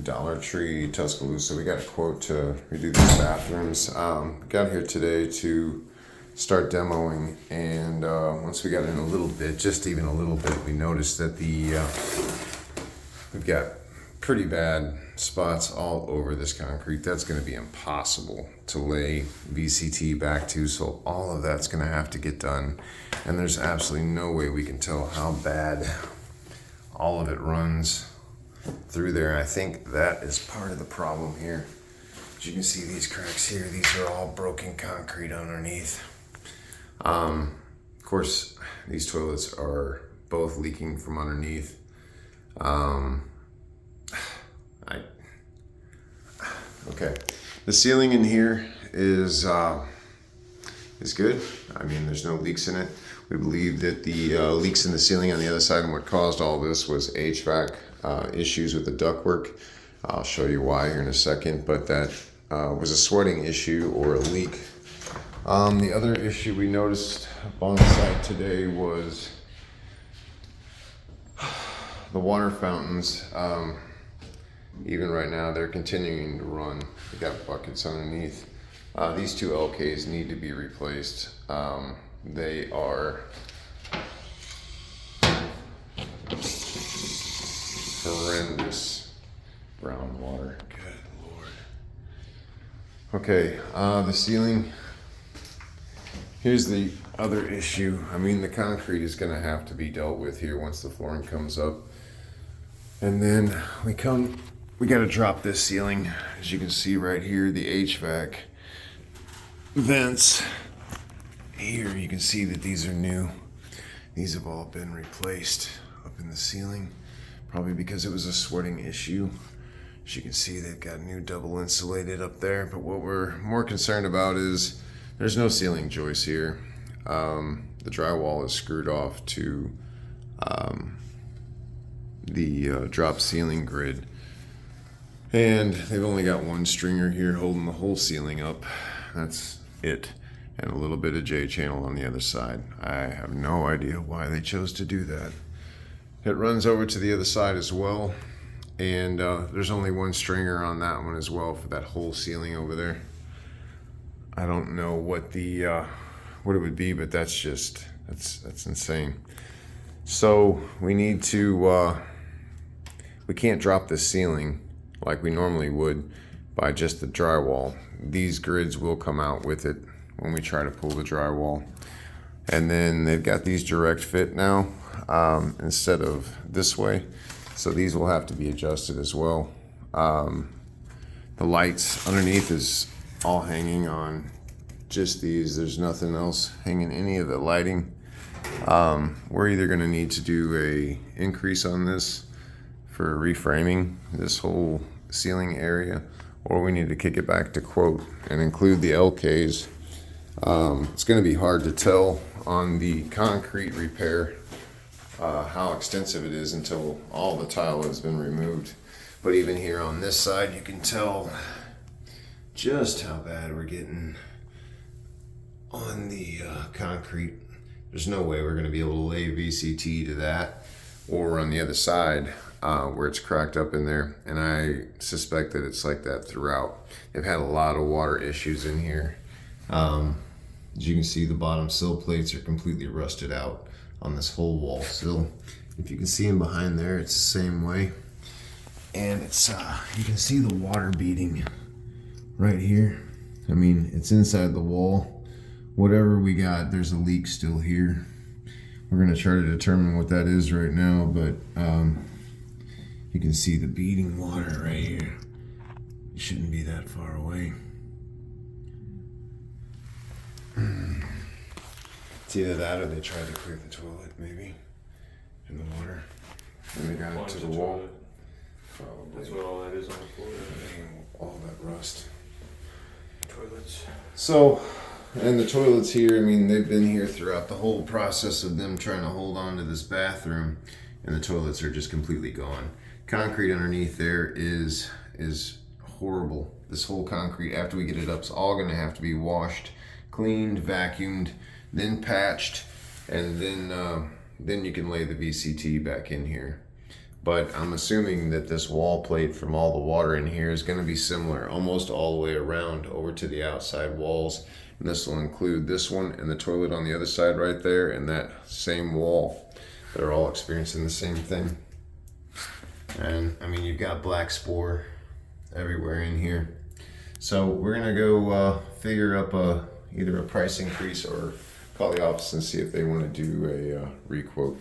Dollar Tree, Tuscaloosa. We got a quote to redo these bathrooms. Got here today to start demoing, and once we got in a little bit, just even a little bit, we noticed that we've got pretty bad spots all over this concrete. That's going to be impossible to lay VCT back to, so all of that's going to have to get done, and there's absolutely no way we can tell how bad all of it runs through there. I think that is part of the problem here. As you can see, these cracks here, these are all broken concrete underneath. Of course, these toilets are both leaking from underneath. Okay, the ceiling in here is good. I mean, there's no leaks in it. We believe that the leaks in the ceiling on the other side and what caused all this was HVAC issues with the ductwork. I'll show you why here in a second, but that was a sweating issue or a leak. The other issue we noticed up on site today was the water fountains. Even right now, they're continuing to run. We got buckets underneath. These two LKs need to be replaced. They are horrendous brown water. Good Lord. Okay, the ceiling. Here's the other issue. I mean, the concrete is gonna have to be dealt with here once the flooring comes up. And then we gotta drop this ceiling. As you can see right here, the HVAC vents. Here you can see that these are new. These have all been replaced up in the ceiling, probably because it was a sweating issue. As you can see, they've got new double insulated up there, but what we're more concerned about is there's no ceiling joists here. The drywall is screwed off to the drop ceiling grid, and they've only got one stringer here holding the whole ceiling up. That's it. And a little bit of J-channel on the other side. I have no idea why they chose to do that. It runs over to the other side as well, and there's only one stringer on that one as well for that whole ceiling over there. I don't know what what it would be, but that's insane. So we need to we can't drop the ceiling like we normally would by just the drywall. These grids will come out with it when we try to pull the drywall. And then they've got these direct fit now instead of this way. So these will have to be adjusted as well. The lights underneath is all hanging on just these. There's nothing else hanging any of the lighting. We're either gonna need to do a increase on this for reframing this whole ceiling area, or we need to kick it back to quote and include the LKs. It's going to be hard to tell on the concrete repair how extensive it is until all the tile has been removed. But even here on this side, you can tell just how bad we're getting on the concrete. There's no way we're going to be able to lay VCT to that, or on the other side where it's cracked up in there. And I suspect that it's like that throughout. They've had a lot of water issues in here. As you can see, the bottom sill plates are completely rusted out on this whole wall sill. If you can see them behind there, it's the same way. And it's you can see the water beading right here. I mean, it's inside the wall. Whatever we got, there's a leak still here. We're gonna try to determine what that is right now, but you can see the beading water right here. It shouldn't be that far away. It's either that or they tried to clear the toilet, maybe, in the water. And they got it to the wall. Probably. That's what all that is on the floor. All that rust. Toilets. So, and the toilets here, I mean, they've been here throughout the whole process of them trying to hold on to this bathroom, and the toilets are just completely gone. Concrete underneath there is horrible. This whole concrete, after we get it up, is all going to have to be washed, cleaned, vacuumed, then patched, and then you can lay the VCT back in here. But I'm assuming that this wall plate from all the water in here is going to be similar, almost all the way around over to the outside walls. And this will include this one and the toilet on the other side right there, and that same wall. They're all experiencing the same thing. And I mean, you've got black spore everywhere in here. So we're gonna go figure up either a price increase or call the office and see if they want to do a requote.